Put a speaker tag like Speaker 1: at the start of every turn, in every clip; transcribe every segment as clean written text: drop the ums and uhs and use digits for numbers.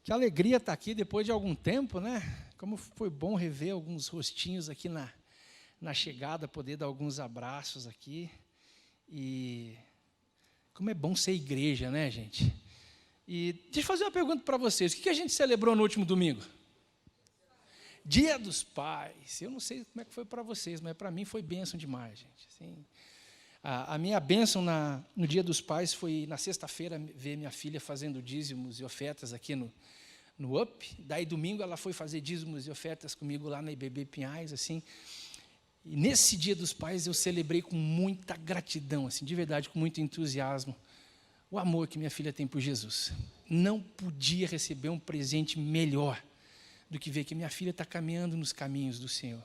Speaker 1: Que alegria estar aqui depois de algum tempo, né? Como foi bom rever alguns rostinhos aqui na chegada, poder dar alguns abraços aqui. E como é bom ser igreja, né, gente? E deixa eu fazer uma pergunta para vocês. O que a gente celebrou no último domingo? Dia dos Pais. Eu não sei como é que foi para vocês, mas para mim foi bênção demais, gente. Assim, a minha bênção no Dia dos Pais foi, na sexta-feira, ver minha filha fazendo dízimos e ofertas aqui no UP. Daí, domingo, ela foi fazer dízimos e ofertas comigo lá na IBB Pinhais, assim. E nesse Dia dos Pais, eu celebrei com muita gratidão, assim, de verdade, com muito entusiasmo, o amor que minha filha tem por Jesus. Não podia receber um presente melhor do que ver que minha filha está caminhando nos caminhos do Senhor.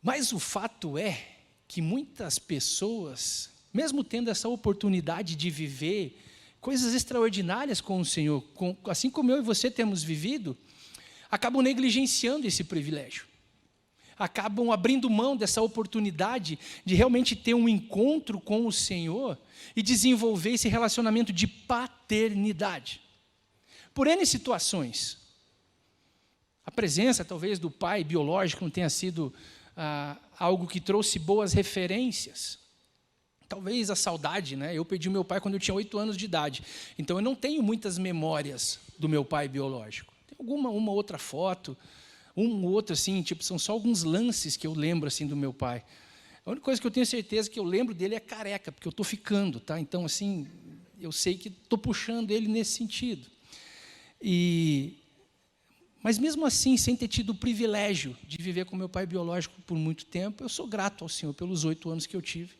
Speaker 1: Mas o fato é que muitas pessoas, mesmo tendo essa oportunidade de viver coisas extraordinárias com o Senhor, assim como eu e você temos vivido, acabam negligenciando esse privilégio. Acabam abrindo mão dessa oportunidade de realmente ter um encontro com o Senhor e desenvolver esse relacionamento de paternidade. Por N situações. A presença, talvez, do pai biológico não tenha sido algo que trouxe boas referências. Talvez a saudade, né? Eu perdi o meu pai quando eu tinha 8 anos de idade. Então, eu não tenho muitas memórias do meu pai biológico. Tem uma outra foto, outro, assim, tipo, são só alguns lances que eu lembro, assim, do meu pai. A única coisa que eu tenho certeza que eu lembro dele é careca, porque eu estou ficando, tá? Então, assim, eu sei que estou puxando ele nesse sentido. Mas, mesmo assim, sem ter tido o privilégio de viver com meu pai biológico por muito tempo, eu sou grato ao Senhor pelos 8 anos que eu tive.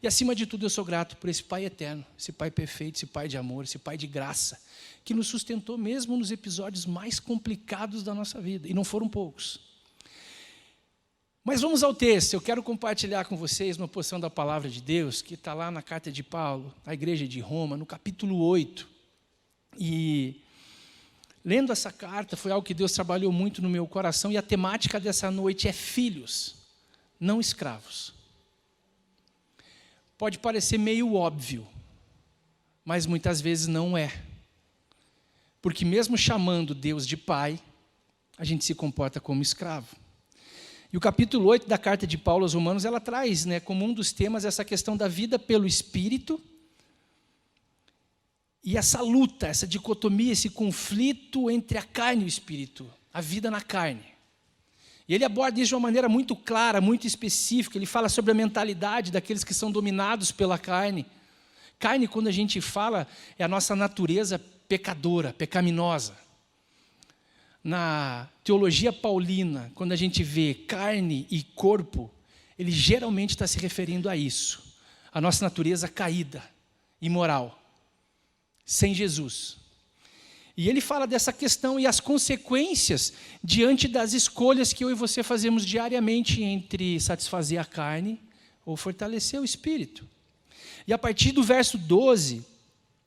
Speaker 1: E, acima de tudo, eu sou grato por esse Pai eterno, esse Pai perfeito, esse Pai de amor, esse Pai de graça, que nos sustentou mesmo nos episódios mais complicados da nossa vida, e não foram poucos. Mas vamos ao texto. Eu quero compartilhar com vocês uma porção da palavra de Deus, que está lá na carta de Paulo, à igreja de Roma, no capítulo 8. E, lendo essa carta, foi algo que Deus trabalhou muito no meu coração, e a temática dessa noite é filhos, não escravos. Pode parecer meio óbvio, mas muitas vezes não é. Porque mesmo chamando Deus de Pai, a gente se comporta como escravo. E o capítulo 8 da carta de Paulo aos Romanos, ela traz, né, como um dos temas essa questão da vida pelo Espírito, e essa luta, essa dicotomia, esse conflito entre a carne e o Espírito, a vida na carne. E ele aborda isso de uma maneira muito clara, muito específica. Ele fala sobre a mentalidade daqueles que são dominados pela carne. Carne, quando a gente fala, é a nossa natureza pecadora, pecaminosa. Na teologia paulina, quando a gente vê carne e corpo, ele geralmente está se referindo a isso. A nossa natureza caída, imoral, sem Jesus. E ele fala dessa questão e as consequências diante das escolhas que eu e você fazemos diariamente entre satisfazer a carne ou fortalecer o espírito. E a partir do verso 12,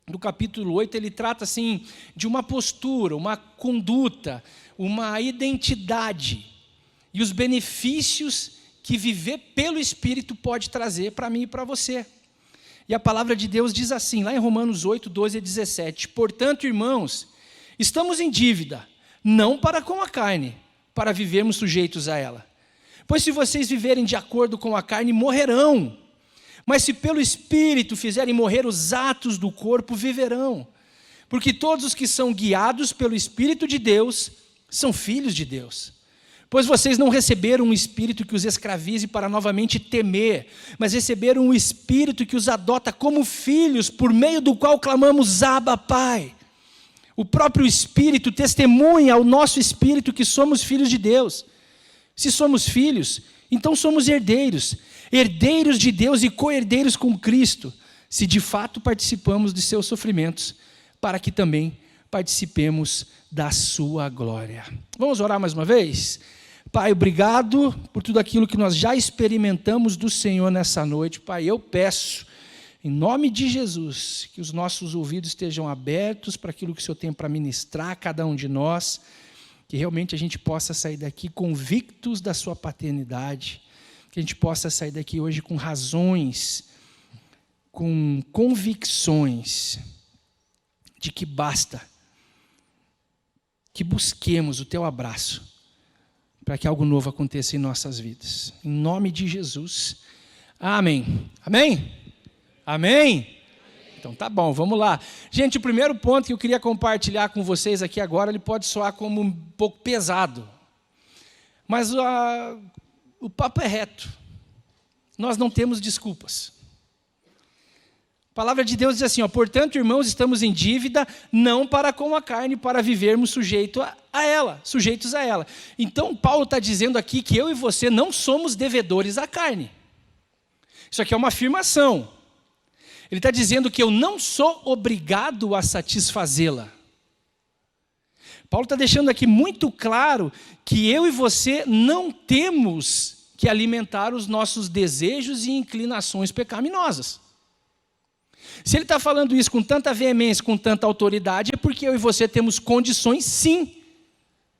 Speaker 1: do capítulo 8, ele trata assim de uma postura, uma conduta, uma identidade e os benefícios que viver pelo Espírito pode trazer para mim e para você. E a palavra de Deus diz assim, lá em Romanos 8, 12 a 17, portanto, irmãos, estamos em dívida, não para com a carne, para vivermos sujeitos a ela. Pois se vocês viverem de acordo com a carne, morrerão. Mas se pelo Espírito fizerem morrer os atos do corpo, viverão. Porque todos os que são guiados pelo Espírito de Deus, são filhos de Deus. Pois vocês não receberam um Espírito que os escravize para novamente temer, mas receberam um Espírito que os adota como filhos, por meio do qual clamamos, Abba, Pai. O próprio Espírito testemunha ao nosso Espírito que somos filhos de Deus. Se somos filhos, então somos herdeiros, herdeiros de Deus e co-herdeiros com Cristo, se de fato participamos de seus sofrimentos, para que também participemos da sua glória. Vamos orar mais uma vez? Pai, obrigado por tudo aquilo que nós já experimentamos do Senhor nessa noite. Pai, eu peço, em nome de Jesus, que os nossos ouvidos estejam abertos para aquilo que o Senhor tem para ministrar a cada um de nós, que realmente a gente possa sair daqui convictos da sua paternidade, que a gente possa sair daqui hoje com razões, com convicções de que basta que busquemos o teu abraço para que algo novo aconteça em nossas vidas. Em nome de Jesus. Amém. Amém? Amém? Então tá bom, vamos lá. Gente, o primeiro ponto que eu queria compartilhar com vocês aqui agora, ele pode soar como um pouco pesado. Mas o papo é reto. Nós não temos desculpas. A palavra de Deus diz assim, portanto, irmãos, estamos em dívida, não para com a carne, para vivermos sujeitos a ela. Então, Paulo está dizendo aqui que eu e você não somos devedores à carne. Isso aqui é uma afirmação. Ele está dizendo que eu não sou obrigado a satisfazê-la. Paulo está deixando aqui muito claro que eu e você não temos que alimentar os nossos desejos e inclinações pecaminosas. Se ele está falando isso com tanta veemência, com tanta autoridade, é porque eu e você temos condições, sim,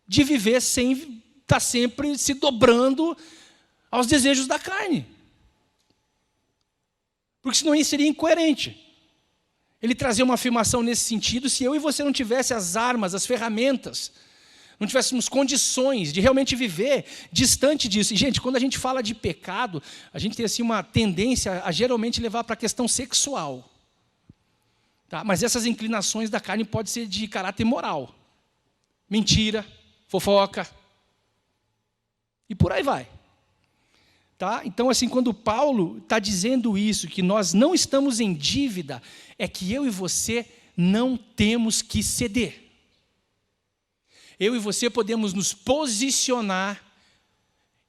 Speaker 1: de viver sem estar sempre se dobrando aos desejos da carne. Porque senão isso seria incoerente. Ele trazia uma afirmação nesse sentido, se eu e você não tivesse as armas, as ferramentas, não tivéssemos condições de realmente viver distante disso. E, gente, quando a gente fala de pecado, a gente tem assim, uma tendência a geralmente levar para a questão sexual. Tá? Mas essas inclinações da carne podem ser de caráter moral. Mentira, fofoca. E por aí vai. Tá? Então, assim, quando Paulo está dizendo isso, que nós não estamos em dívida, é que eu e você não temos que ceder. Eu e você podemos nos posicionar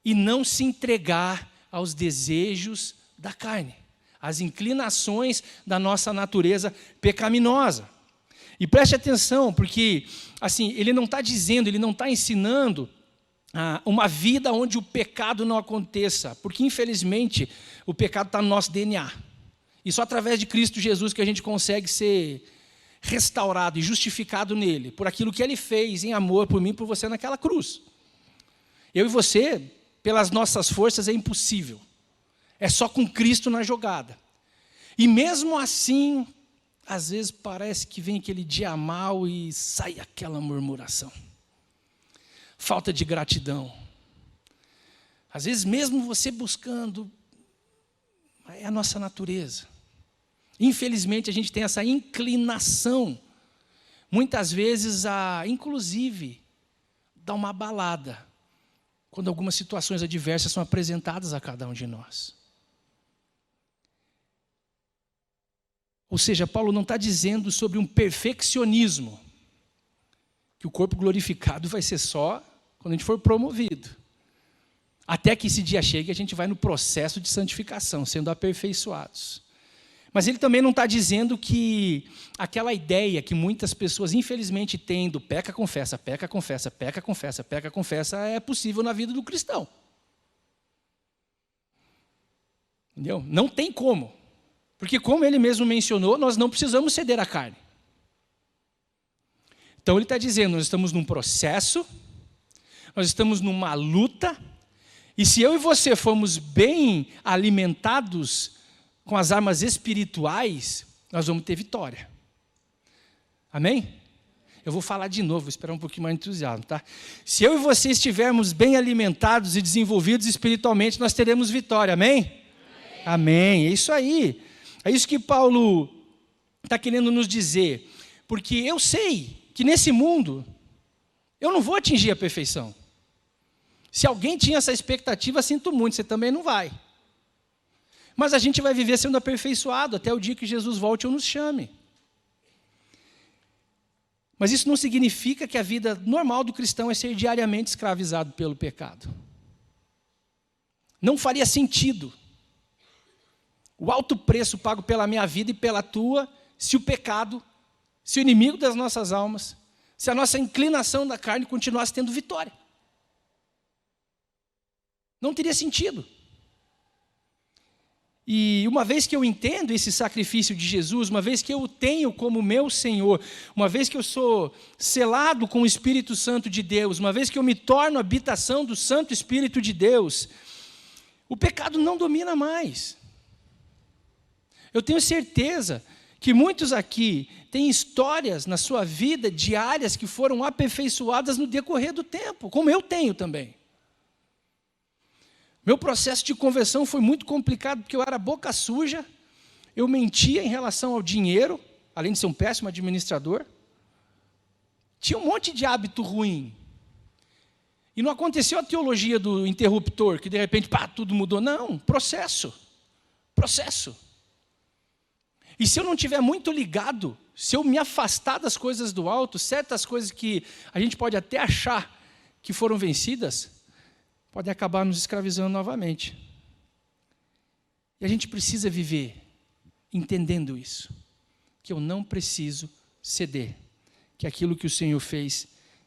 Speaker 1: e não se entregar aos desejos da carne, às inclinações da nossa natureza pecaminosa. E preste atenção, porque assim, ele não está dizendo, ele não está ensinando uma vida onde o pecado não aconteça, porque infelizmente o pecado está no nosso DNA. E só através de Cristo Jesus que a gente consegue ser restaurado e justificado nele, por aquilo que ele fez em amor por mim e por você naquela cruz. Eu e você, pelas nossas forças, é impossível. É só com Cristo na jogada. E mesmo assim, às vezes parece que vem aquele dia mal e sai aquela murmuração. Falta de gratidão. Às vezes mesmo você buscando, é a nossa natureza. Infelizmente a gente tem essa inclinação, muitas vezes inclusive, dar uma abalada, quando algumas situações adversas são apresentadas a cada um de nós. Ou seja, Paulo não está dizendo sobre um perfeccionismo, que o corpo glorificado vai ser só quando a gente for promovido. Até que esse dia chegue, a gente vai no processo de santificação, sendo aperfeiçoados. Mas ele também não está dizendo que aquela ideia que muitas pessoas infelizmente têm do peca, confessa, peca, confessa, peca, confessa, peca, confessa, é possível na vida do cristão. Entendeu? Não tem como. Porque como ele mesmo mencionou, nós não precisamos ceder à carne. Então ele está dizendo, nós estamos num processo, nós estamos numa luta, e se eu e você formos bem alimentados com as armas espirituais, nós vamos ter vitória. Amém? Eu vou falar de novo, vou esperar um pouquinho mais de entusiasmo, tá? Se eu e você estivermos bem alimentados e desenvolvidos espiritualmente, nós teremos vitória, amém? Amém. Amém, é isso aí. É isso que Paulo está querendo nos dizer. Porque eu sei que nesse mundo, eu não vou atingir a perfeição. Se alguém tinha essa expectativa, sinto muito, você também não vai. Mas a gente vai viver sendo aperfeiçoado até o dia que Jesus volte ou nos chame. Mas isso não significa que a vida normal do cristão é ser diariamente escravizado pelo pecado. Não faria sentido o alto preço pago pela minha vida e pela tua, se o pecado, se o inimigo das nossas almas, se a nossa inclinação da carne continuasse tendo vitória. Não teria sentido. E uma vez que eu entendo esse sacrifício de Jesus, uma vez que eu o tenho como meu Senhor, uma vez que eu sou selado com o Espírito Santo de Deus, uma vez que eu me torno habitação do Santo Espírito de Deus, o pecado não domina mais. Eu tenho certeza que muitos aqui têm histórias na sua vida diárias que foram aperfeiçoadas no decorrer do tempo, como eu tenho também. Meu processo de conversão foi muito complicado, porque eu era boca suja, eu mentia em relação ao dinheiro, além de ser um péssimo administrador. Tinha um monte de hábito ruim. E não aconteceu a teologia do interruptor, que de repente, pá, tudo mudou. Não, processo. E se eu não estiver muito ligado, se eu me afastar das coisas do alto, certas coisas que a gente pode até achar que foram vencidas, podem acabar nos escravizando novamente. E a gente precisa viver entendendo isso, que eu não preciso ceder, que aquilo que o Senhor fez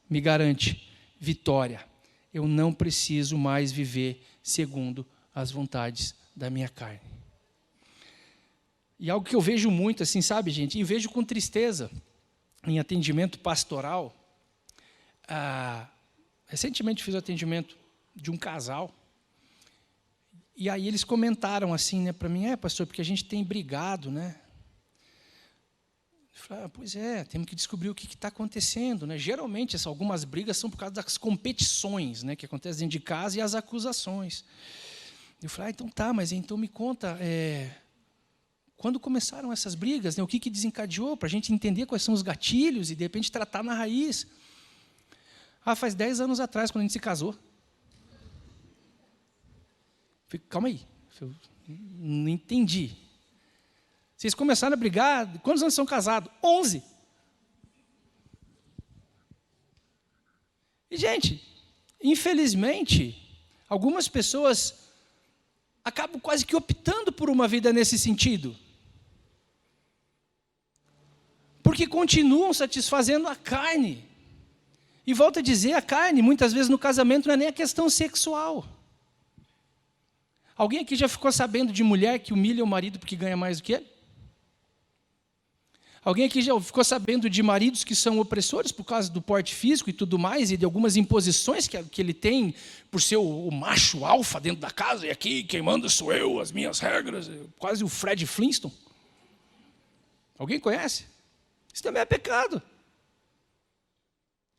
Speaker 1: me garante vitória. Eu não preciso mais viver segundo as vontades da minha carne. E algo que eu vejo muito, assim, sabe, gente? E vejo com tristeza em atendimento pastoral. Recentemente fiz o atendimento de um casal. E aí eles comentaram assim, né, para mim, pastor, porque a gente tem brigado, né? Eu falei, pois é, temos que descobrir o que está acontecendo, né? Geralmente, algumas brigas são por causa das competições, né, que acontecem dentro de casa e as acusações. Eu falei, então tá, mas então me conta, quando começaram essas brigas, né, o que desencadeou, para a gente entender quais são os gatilhos e, de repente, tratar na raiz. Faz 10 anos atrás, quando a gente se casou. Falei, calma aí, eu não entendi. Vocês começaram a brigar, quantos anos são casados? 11. E, gente, infelizmente, algumas pessoas acabam quase que optando por uma vida nesse sentido. Porque continuam satisfazendo a carne. E volto a dizer, a carne, muitas vezes no casamento, não é nem a questão sexual. Alguém aqui já ficou sabendo de mulher que humilha o marido porque ganha mais do que ele? Alguém aqui já ficou sabendo de maridos que são opressores por causa do porte físico e tudo mais, e de algumas imposições que ele tem por ser o macho alfa dentro da casa, e aqui quem manda sou eu, as minhas regras, quase o Fred Flintstone? Alguém conhece? Isso também é pecado.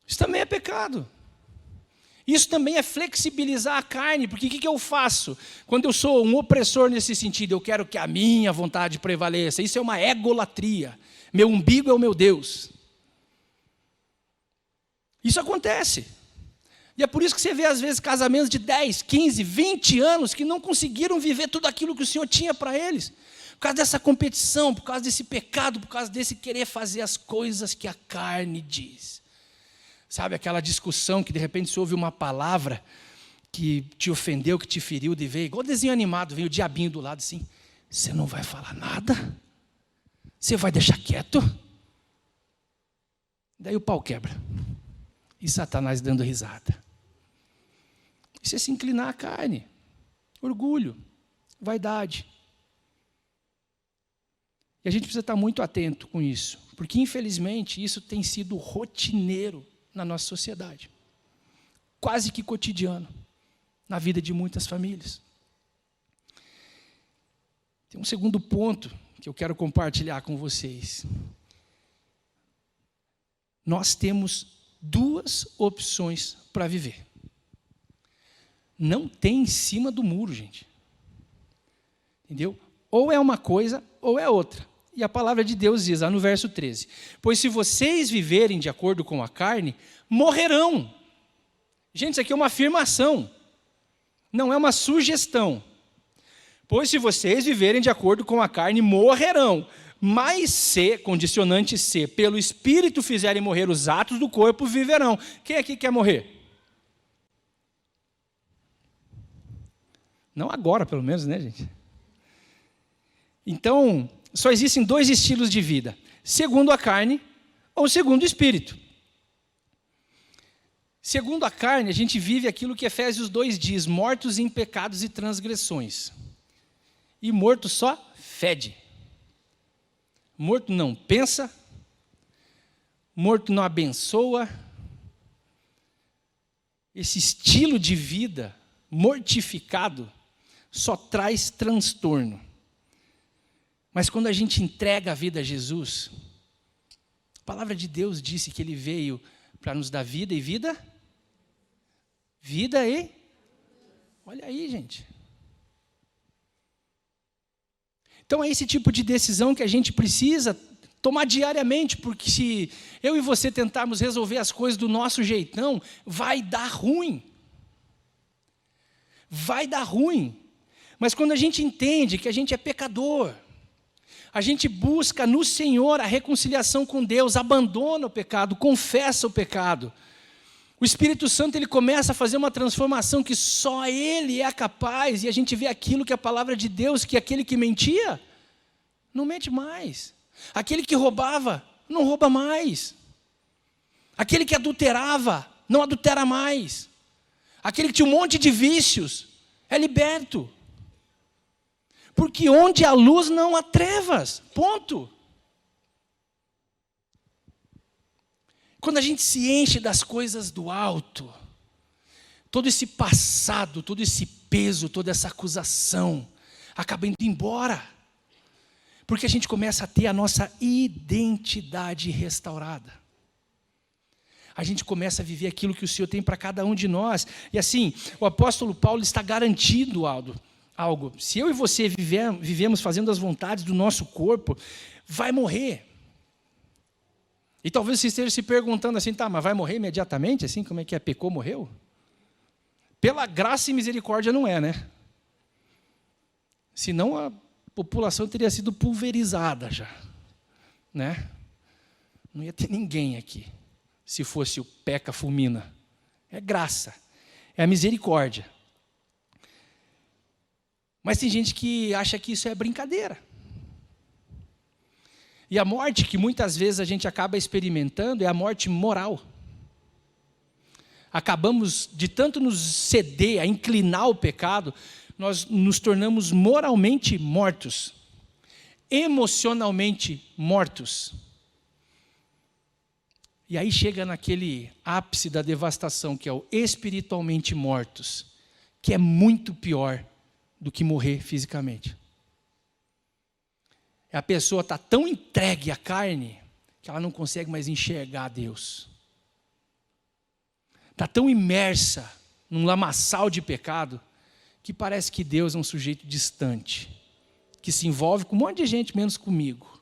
Speaker 1: Isso também é pecado. Isso também é flexibilizar a carne, porque o que eu faço? Quando eu sou um opressor nesse sentido, eu quero que a minha vontade prevaleça. Isso é uma egolatria. Meu umbigo é o meu Deus. Isso acontece. E é por isso que você vê, às vezes, casamentos de 10, 15, 20 anos que não conseguiram viver tudo aquilo que o Senhor tinha para eles. Por causa dessa competição, por causa desse pecado, por causa desse querer fazer as coisas que a carne diz. Sabe, aquela discussão que de repente você ouve uma palavra que te ofendeu, que te feriu, de ver, igual desenho animado, vem o diabinho do lado assim, você não vai falar nada? Você vai deixar quieto? Daí o pau quebra. E Satanás dando risada. Isso é se inclinar à carne. Orgulho, vaidade. E a gente precisa estar muito atento com isso, porque infelizmente isso tem sido rotineiro na nossa sociedade, quase que cotidiano, na vida de muitas famílias. Tem um segundo ponto que eu quero compartilhar com vocês. Nós temos duas opções para viver. Não tem em cima do muro, gente. Entendeu? Ou é uma coisa, ou é outra. E a palavra de Deus diz, lá no verso 13, pois se vocês viverem de acordo com a carne, morrerão. Gente, isso aqui é uma afirmação, não é uma sugestão. Pois se vocês viverem de acordo com a carne, morrerão. Mas se, condicionante se, pelo Espírito fizerem morrer os atos do corpo, viverão. Quem aqui quer morrer? Não agora, pelo menos, né, gente? Então, só existem dois estilos de vida, segundo a carne ou segundo o Espírito. Segundo a carne, a gente vive aquilo que Efésios 2 diz, mortos em pecados e transgressões. E morto só fede. Morto não pensa, morto não abençoa. Esse estilo de vida mortificado só traz transtorno. Mas quando a gente entrega a vida a Jesus, a palavra de Deus disse que Ele veio para nos dar vida e vida. Vida e... Olha aí, gente. Então é esse tipo de decisão que a gente precisa tomar diariamente, porque se eu e você tentarmos resolver as coisas do nosso jeitão, vai dar ruim. Vai dar ruim. Mas quando a gente entende que a gente é pecador, a gente busca no Senhor a reconciliação com Deus, abandona o pecado, confessa o pecado, o Espírito Santo ele começa a fazer uma transformação que só Ele é capaz, e a gente vê aquilo que é a palavra de Deus, que aquele que mentia, não mente mais. Aquele que roubava, não rouba mais. Aquele que adulterava, não adultera mais. Aquele que tinha um monte de vícios, é liberto. Porque onde há luz não há trevas, ponto. Quando a gente se enche das coisas do alto, todo esse passado, todo esse peso, toda essa acusação, acaba indo embora. Porque a gente começa a ter a nossa identidade restaurada. A gente começa a viver aquilo que o Senhor tem para cada um de nós. E assim, o apóstolo Paulo está garantindo algo. Se eu e você vivemos fazendo as vontades do nosso corpo, vai morrer. E talvez você esteja se perguntando assim, tá, mas vai morrer imediatamente? Assim, como é que é? Pecou, morreu? Pela graça e misericórdia não é, né? Senão a população teria sido pulverizada já, né? Não ia ter ninguém aqui, se fosse o peca fulmina. É graça, é a misericórdia. Mas tem gente que acha que isso é brincadeira. E a morte que muitas vezes a gente acaba experimentando é a morte moral. Acabamos de tanto nos ceder, a inclinar ao pecado, nós nos tornamos moralmente mortos, emocionalmente mortos. E aí chega naquele ápice da devastação, que é o espiritualmente mortos, que é muito pior do que morrer fisicamente. A pessoa está tão entregue à carne, que ela não consegue mais enxergar Deus. Está tão imersa num lamaçal de pecado, que parece que Deus é um sujeito distante, que se envolve com um monte de gente, menos comigo.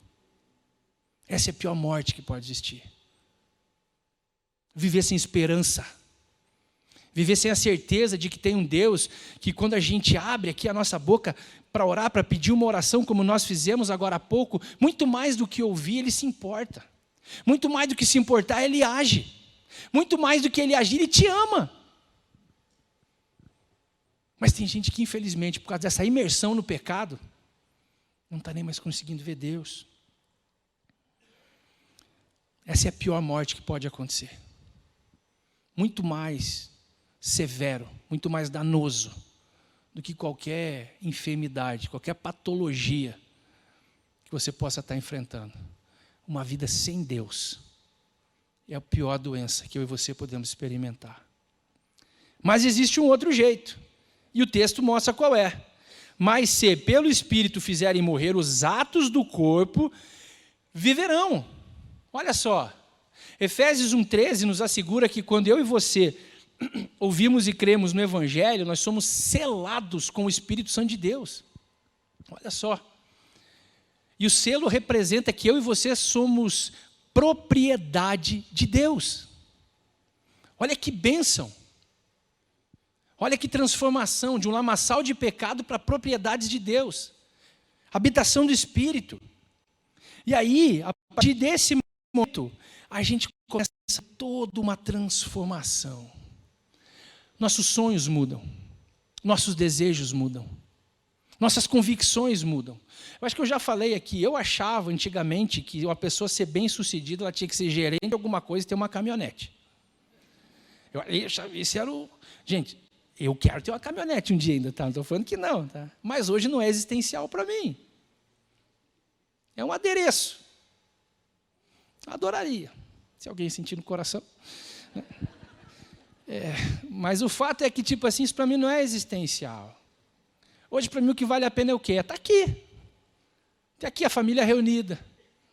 Speaker 1: Essa é a pior morte que pode existir. Viver sem esperança. Viver sem a certeza de que tem um Deus, que quando a gente abre aqui a nossa boca para orar, para pedir uma oração, como nós fizemos agora há pouco, muito mais do que ouvir, Ele se importa. Muito mais do que se importar, Ele age. Muito mais do que Ele agir, Ele te ama. Mas tem gente que, infelizmente, por causa dessa imersão no pecado, não está nem mais conseguindo ver Deus. Essa é a pior morte que pode acontecer. Muito mais severo, muito mais danoso do que qualquer enfermidade, qualquer patologia que você possa estar enfrentando. Uma vida sem Deus é a pior doença que eu e você podemos experimentar. Mas existe um outro jeito. E o texto mostra qual é. Mas se pelo Espírito fizerem morrer os atos do corpo, viverão. Olha só. Efésios 1,13 nos assegura que quando eu e você ouvimos e cremos no Evangelho, nós somos selados com o Espírito Santo de Deus. Olha só. E o selo representa que eu e você somos propriedade de Deus. Olha que bênção. Olha que transformação de um lamaçal de pecado para propriedades de Deus. Habitação do Espírito. E aí, a partir desse momento, a gente começa toda uma transformação. Nossos sonhos mudam. Nossos desejos mudam. Nossas convicções mudam. Eu acho que eu já falei aqui, eu achava antigamente que uma pessoa ser bem-sucedida, ela tinha que ser gerente de alguma coisa e ter uma caminhonete. Esse era o... Gente, eu quero ter uma caminhonete um dia ainda, tá? Não estou falando que não, tá? Mas hoje não é existencial para mim. É um adereço. Adoraria, se alguém sentir no coração. Mas o fato é que, tipo assim, isso para mim não é existencial. Hoje, para mim, o que vale a pena é o quê? Está aqui. Ter aqui a família reunida,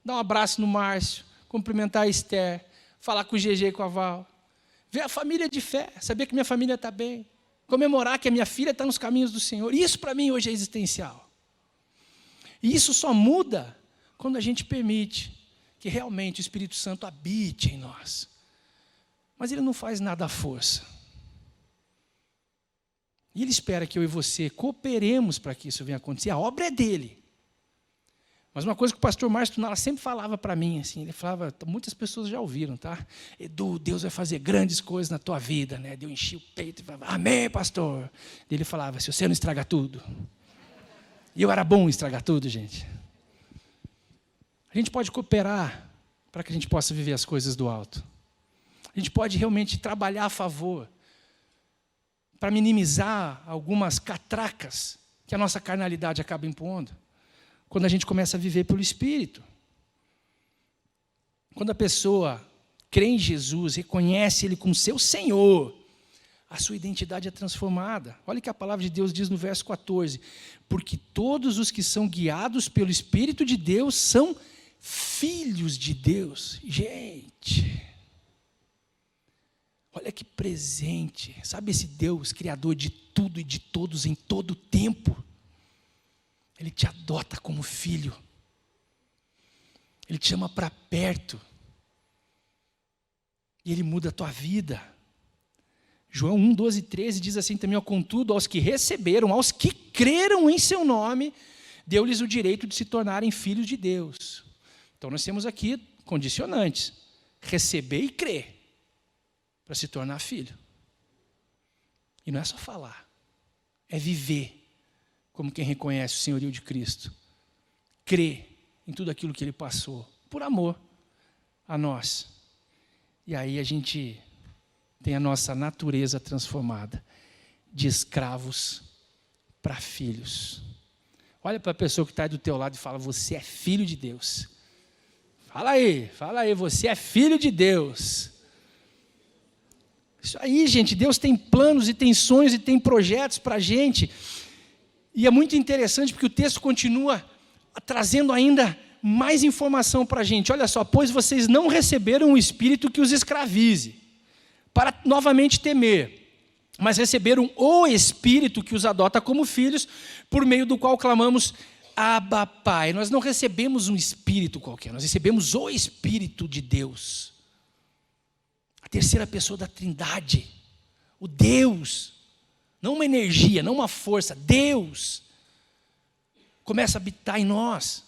Speaker 1: dar um abraço no Márcio, cumprimentar a Esther, falar com o GG e com a Val, ver a família de fé, saber que minha família está bem, comemorar que a minha filha está nos caminhos do Senhor. Isso para mim hoje é existencial. E isso só muda quando a gente permite que realmente o Espírito Santo habite em nós. Mas ele não faz nada à força. E ele espera que eu e você cooperemos para que isso venha acontecer. A obra é dele. Mas uma coisa que o pastor Márcio Tunala sempre falava para mim, assim, ele falava, muitas pessoas já ouviram, tá? Edu, Deus vai fazer grandes coisas na tua vida, né? Eu enchi o peito e falava, amém, pastor. Ele falava, se você não estraga tudo. E eu era bom em estragar tudo, gente. A gente pode cooperar para que a gente possa viver as coisas do alto. A gente pode realmente trabalhar a favor para minimizar algumas catracas que a nossa carnalidade acaba impondo. Quando a gente começa a viver pelo Espírito. Quando a pessoa crê em Jesus, reconhece Ele como seu Senhor, a sua identidade é transformada. Olha o que a palavra de Deus diz no verso 14. Porque todos os que são guiados pelo Espírito de Deus são filhos de Deus. Gente, olha que presente. Sabe esse Deus, criador de tudo e de todos em todo o tempo? Ele te adota como filho. Ele te chama para perto. E Ele muda a tua vida. João 1, 12 e 13 diz assim também, contudo, aos que receberam, aos que creram em seu nome, deu-lhes o direito de se tornarem filhos de Deus. Então nós temos aqui condicionantes. Receber e crer, para se tornar filho. E não é só falar, é viver como quem reconhece o senhorio de Cristo. Crê em tudo aquilo que Ele passou, por amor a nós. E aí a gente tem a nossa natureza transformada, de escravos para filhos. Olha para a pessoa que está aí do teu lado e fala, você é filho de Deus. Fala aí, você é filho de Deus. Isso aí, gente, Deus tem planos e tem sonhos e tem projetos para a gente. E é muito interessante porque o texto continua trazendo ainda mais informação para a gente. Olha só, pois vocês não receberam um espírito que os escravize, para novamente temer, mas receberam o Espírito que os adota como filhos, por meio do qual clamamos, Abba, Pai. Nós não recebemos um espírito qualquer, nós recebemos o Espírito de Deus. A terceira pessoa da Trindade, o Deus, não uma energia, não uma força, Deus, começa a habitar em nós.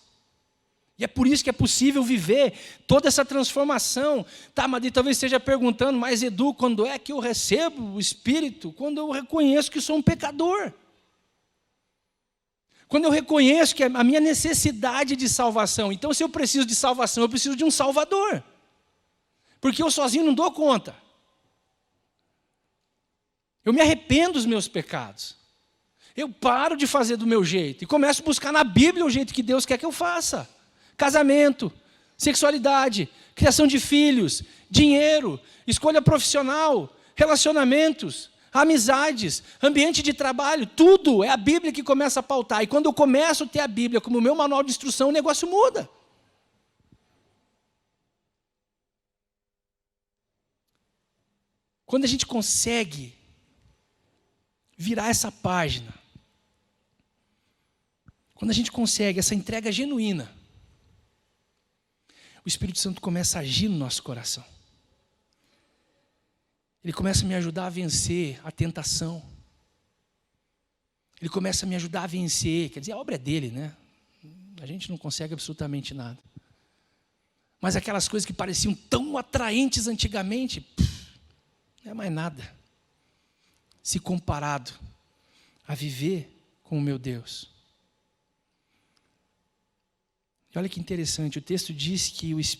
Speaker 1: E é por isso que é possível viver toda essa transformação. Tá, mas talvez esteja perguntando, mas Edu, quando é que eu recebo o Espírito? Quando eu reconheço que sou um pecador. Quando eu reconheço que a minha necessidade de salvação. Então, se eu preciso de salvação, eu preciso de um Salvador. Porque eu sozinho não dou conta. Eu me arrependo dos meus pecados. Eu paro de fazer do meu jeito e começo a buscar na Bíblia o jeito que Deus quer que eu faça. Casamento, sexualidade, criação de filhos, dinheiro, escolha profissional, relacionamentos, amizades, ambiente de trabalho, tudo é a Bíblia que começa a pautar. E quando eu começo a ter a Bíblia como meu manual de instrução, o negócio muda. Quando a gente consegue virar essa página, quando a gente consegue essa entrega genuína, o Espírito Santo começa a agir no nosso coração. Ele começa a me ajudar a vencer a tentação. Ele começa a me ajudar a vencer, quer dizer, a obra é dele, né? A gente não consegue absolutamente nada. Mas aquelas coisas que pareciam tão atraentes antigamente, não é mais nada. Se comparado a viver com o meu Deus. E olha que interessante, o texto diz que os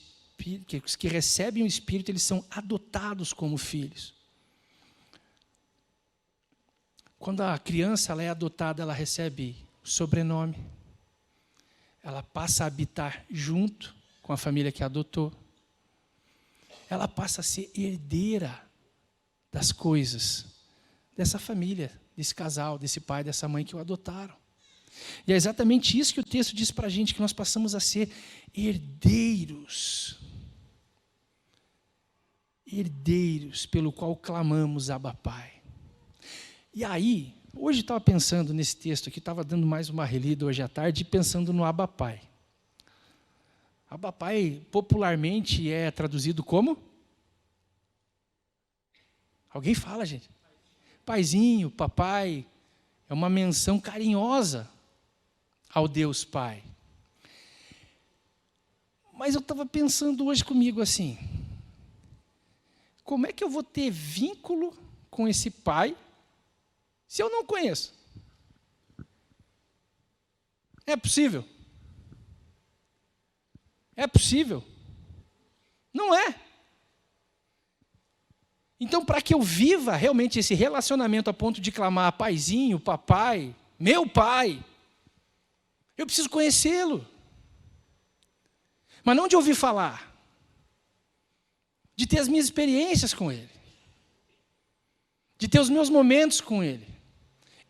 Speaker 1: que recebem o Espírito, eles são adotados como filhos. Quando a criança ela é adotada, ela recebe o sobrenome. Ela passa a habitar junto com a família que a adotou. Ela passa a ser herdeira das coisas dessa família, desse casal, desse pai, dessa mãe que o adotaram. E é exatamente isso que o texto diz para a gente, que nós passamos a ser herdeiros. Herdeiros pelo qual clamamos Abba Pai. E aí, hoje estava pensando nesse texto aqui, estava dando mais uma relida hoje à tarde, pensando no Abba Pai. Abba Pai popularmente é traduzido como? Alguém fala, gente? Paizinho, papai, é uma menção carinhosa ao Deus Pai. Mas eu estava pensando hoje comigo assim, como é que eu vou ter vínculo com esse Pai se eu não conheço? É possível? É possível? Não é. Então, para que eu viva realmente esse relacionamento a ponto de clamar paizinho, papai, meu pai, eu preciso conhecê-lo. Mas não de ouvir falar, de ter as minhas experiências com ele, de ter os meus momentos com ele,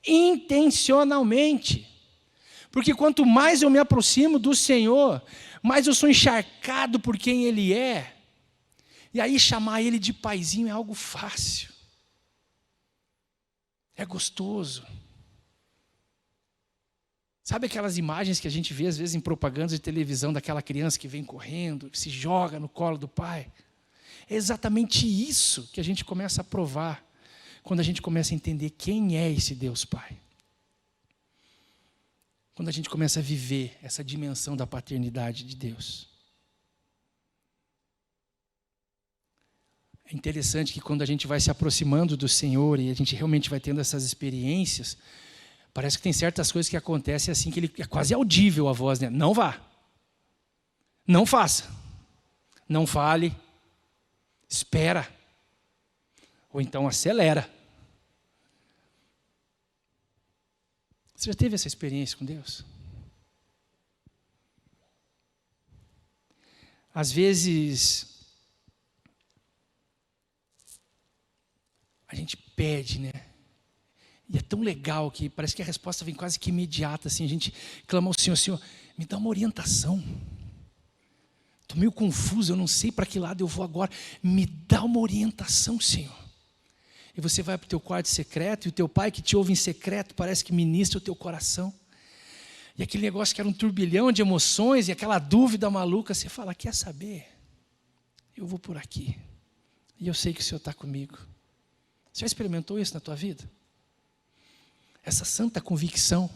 Speaker 1: intencionalmente. Porque quanto mais eu me aproximo do Senhor, mais eu sou encharcado por quem Ele é. E aí chamar Ele de paizinho é algo fácil. É gostoso. Sabe aquelas imagens que a gente vê às vezes em propagandas de televisão daquela criança que vem correndo, que se joga no colo do pai? É exatamente isso que a gente começa a provar quando a gente começa a entender quem é esse Deus Pai. Quando a gente começa a viver essa dimensão da paternidade de Deus. É interessante que quando a gente vai se aproximando do Senhor e a gente realmente vai tendo essas experiências, parece que tem certas coisas que acontecem assim, que é quase audível a voz, né? Não vá. Não faça. Não fale. Espera. Ou então acelera. Você já teve essa experiência com Deus? Às vezes, a gente pede, né? E é tão legal que parece que a resposta vem quase que imediata, assim, a gente clama ao Senhor, Senhor, me dá uma orientação. Estou meio confuso, eu não sei para que lado eu vou agora. Me dá uma orientação, Senhor. E você vai para o teu quarto secreto, e o teu pai que te ouve em secreto parece que ministra o teu coração. E aquele negócio que era um turbilhão de emoções, e aquela dúvida maluca, você fala, quer saber? Eu vou por aqui. E eu sei que o Senhor está comigo. Você já experimentou isso na tua vida? Essa santa convicção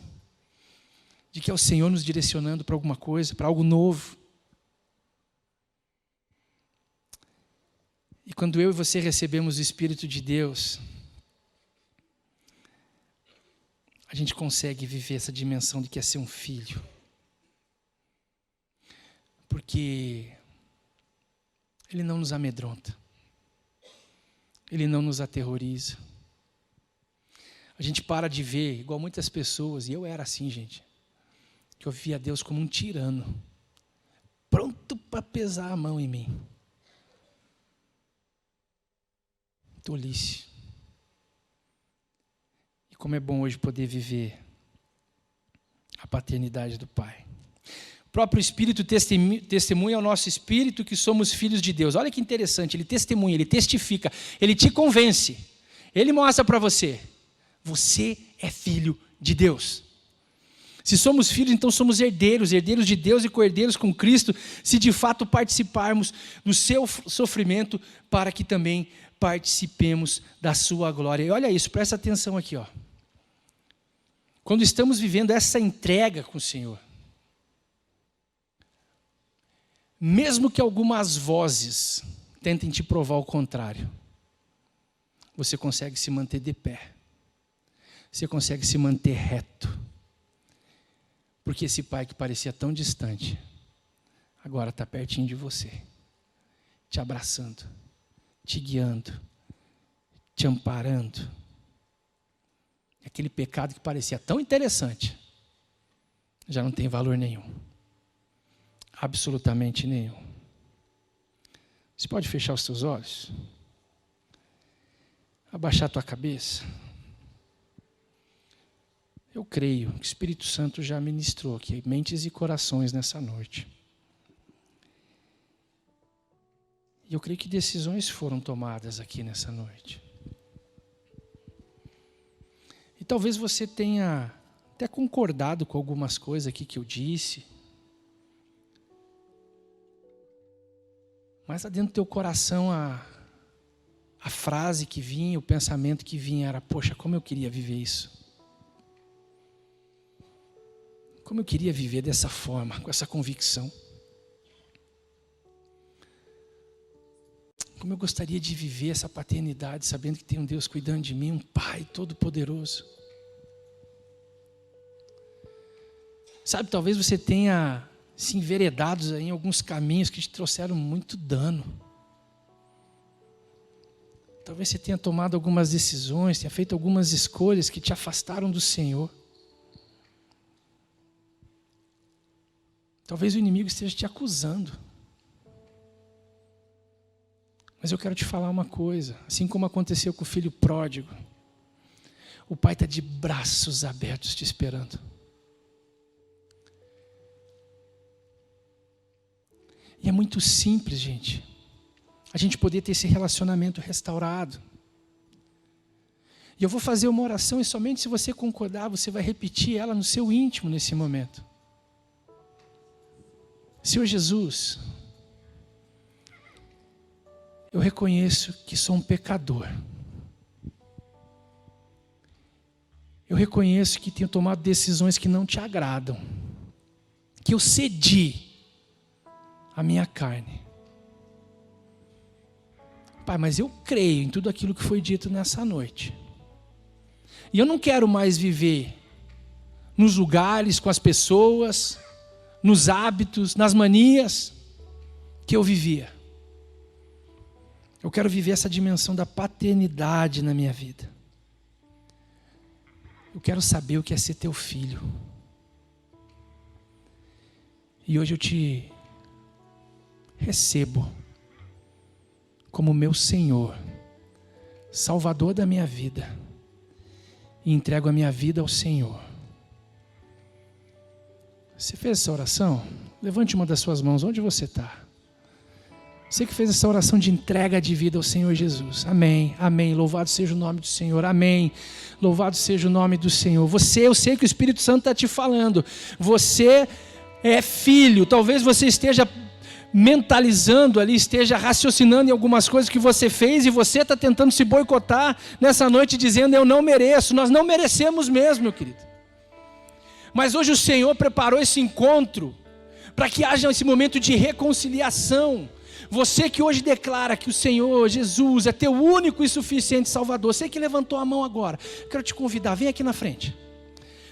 Speaker 1: de que é o Senhor nos direcionando para alguma coisa, para algo novo. E quando eu e você recebemos o Espírito de Deus, a gente consegue viver essa dimensão de que é ser um filho. Porque Ele não nos amedronta. Ele não nos aterroriza. A gente para de ver, igual muitas pessoas, e eu era assim, gente, que eu via Deus como um tirano, pronto para pesar a mão em mim. Tolice. E como é bom hoje poder viver a paternidade do Pai. O próprio Espírito testemunha ao nosso espírito que somos filhos de Deus. Olha que interessante, ele testemunha, ele testifica, ele te convence. Ele mostra para você, você é filho de Deus. Se somos filhos, então somos herdeiros, herdeiros de Deus e co-herdeiros com Cristo, se de fato participarmos do seu sofrimento, para que também participemos da sua glória. E olha isso, presta atenção aqui, ó. Quando estamos vivendo essa entrega com o Senhor, mesmo que algumas vozes tentem te provar o contrário, você consegue se manter de pé. Você consegue se manter reto. Porque esse Pai que parecia tão distante, agora está pertinho de você, te abraçando, te guiando, te amparando. Aquele pecado que parecia tão interessante, já não tem valor nenhum. Absolutamente nenhum. Você pode fechar os seus olhos? Abaixar a tua cabeça? Eu creio que o Espírito Santo já ministrou aqui mentes e corações nessa noite. E eu creio que decisões foram tomadas aqui nessa noite. E talvez você tenha até concordado com algumas coisas aqui que eu disse. Mas lá dentro do teu coração a frase que vinha, o pensamento que vinha era: poxa, como eu queria viver isso. Como eu queria viver dessa forma, com essa convicção. Como eu gostaria de viver essa paternidade, sabendo que tem um Deus cuidando de mim, um Pai todo-poderoso. Sabe, talvez você tenha se enveredado em alguns caminhos que te trouxeram muito dano. Talvez você tenha tomado algumas decisões, tenha feito algumas escolhas que te afastaram do Senhor. Talvez o inimigo esteja te acusando. Mas eu quero te falar uma coisa, assim como aconteceu com o filho pródigo, o pai está de braços abertos te esperando. E é muito simples, gente, a gente poder ter esse relacionamento restaurado. E eu vou fazer uma oração e somente se você concordar, você vai repetir ela no seu íntimo nesse momento. Senhor Jesus, eu reconheço que sou um pecador. Eu reconheço que tenho tomado decisões que não te agradam. Que eu cedi a minha carne. Pai, mas eu creio em tudo aquilo que foi dito nessa noite. E eu não quero mais viver nos lugares, com as pessoas, nos hábitos, nas manias que eu vivia. Eu quero viver essa dimensão da paternidade na minha vida. Eu quero saber o que é ser teu filho. E hoje eu te recebo como meu Senhor, Salvador da minha vida, e entrego a minha vida ao Senhor. Você fez essa oração? Levante uma das suas mãos, onde você está? Você que fez essa oração de entrega de vida ao Senhor Jesus. Amém, amém. Louvado seja o nome do Senhor. Amém. Louvado seja o nome do Senhor. Eu sei que o Espírito Santo está te falando. Você é filho. Talvez você esteja mentalizando ali, esteja raciocinando em algumas coisas que você fez e você está tentando se boicotar nessa noite dizendo: eu não mereço. Nós não merecemos mesmo, meu querido. Mas hoje o Senhor preparou esse encontro para que haja esse momento de reconciliação. Você que hoje declara que o Senhor Jesus é teu único e suficiente Salvador, você que levantou a mão agora, quero te convidar, vem aqui na frente.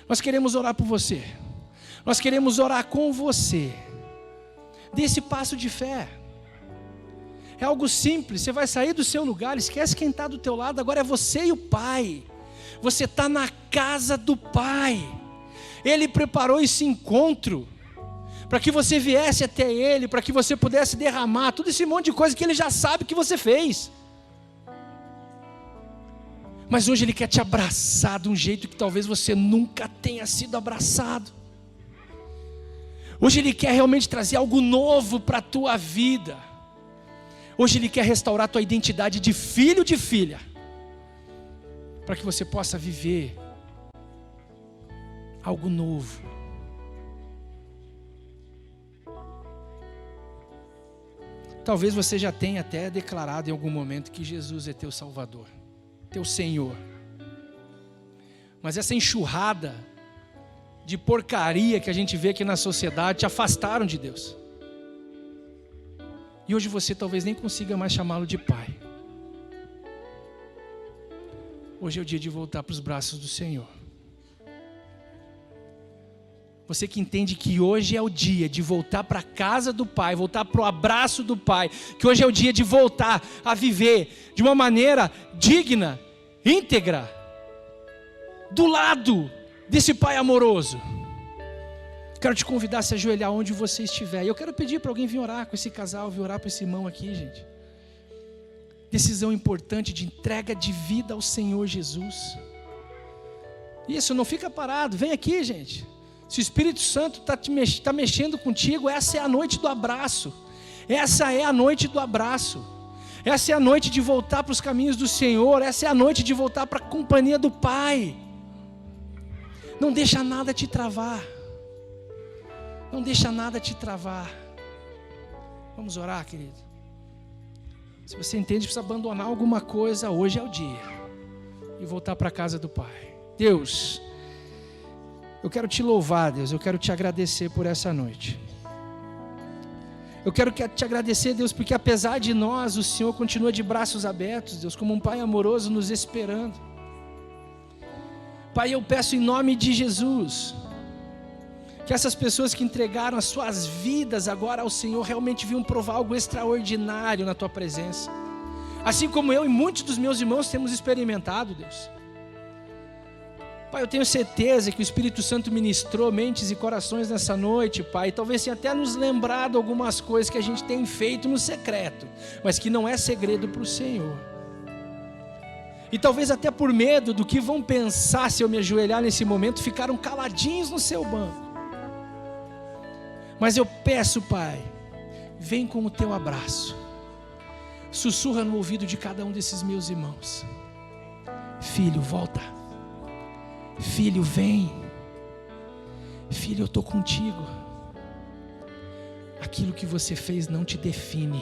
Speaker 1: Nós queremos orar por você. Nós queremos orar com você. Dê esse passo de fé. É algo simples, você vai sair do seu lugar, esquece quem está do teu lado, agora é você e o Pai. Você está na casa do Pai. Ele preparou esse encontro para que você viesse até Ele, para que você pudesse derramar todo esse monte de coisa que Ele já sabe que você fez. Mas hoje Ele quer te abraçar de um jeito que talvez você nunca tenha sido abraçado. Hoje Ele quer realmente trazer algo novo para a tua vida. Hoje Ele quer restaurar a tua identidade de filho, de filha, para que você possa viver algo novo. Talvez você já tenha até declarado em algum momento que Jesus é teu Salvador, teu Senhor. Mas essa enxurrada de porcaria que a gente vê aqui na sociedade te afastaram de Deus. E hoje você talvez nem consiga mais chamá-lo de Pai. Hoje é o dia de voltar para os braços do Senhor. Você que entende que hoje é o dia de voltar para a casa do Pai, voltar para o abraço do Pai, que hoje é o dia de voltar a viver de uma maneira digna, íntegra, do lado desse Pai amoroso. Quero te convidar a se ajoelhar onde você estiver. E eu quero pedir para alguém vir orar com esse casal, vir orar para esse irmão aqui, gente. Decisão importante de entrega de vida ao Senhor Jesus. Isso, não fica parado, vem aqui, gente. Se o Espírito Santo está mexendo contigo, essa é a noite do abraço. Essa é a noite do abraço. Essa é a noite de voltar para os caminhos do Senhor. Essa é a noite de voltar para a companhia do Pai. Não deixa nada te travar. Não deixa nada te travar. Vamos orar, querido. Se você entende que precisa abandonar alguma coisa, hoje é o dia. E voltar para a casa do Pai. Deus, eu quero te louvar, Deus. Eu quero te agradecer por essa noite. Eu quero te agradecer, Deus, porque apesar de nós, o Senhor continua de braços abertos, Deus, como um Pai amoroso nos esperando. Pai, eu peço em nome de Jesus, que essas pessoas que entregaram as suas vidas agora ao Senhor, realmente venham provar algo extraordinário na Tua presença. Assim como eu e muitos dos meus irmãos temos experimentado, Deus. Pai, eu tenho certeza que o Espírito Santo ministrou mentes e corações nessa noite, Pai. Talvez tenha até nos lembrado algumas coisas que a gente tem feito no secreto, mas que não é segredo para o Senhor. E talvez até por medo do que vão pensar se eu me ajoelhar nesse momento, ficaram caladinhos no seu banco. Mas eu peço, Pai, vem com o Teu abraço. Sussurra no ouvido de cada um desses meus irmãos. Filho, volta. Filho, vem. Filho, eu estou contigo. Aquilo que você fez não te define.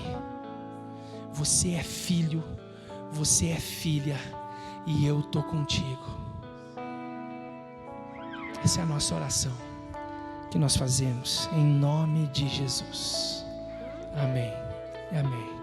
Speaker 1: Você é filho, você é filha, e eu estou contigo. Essa é a nossa oração que nós fazemos em nome de Jesus. Amém. Amém.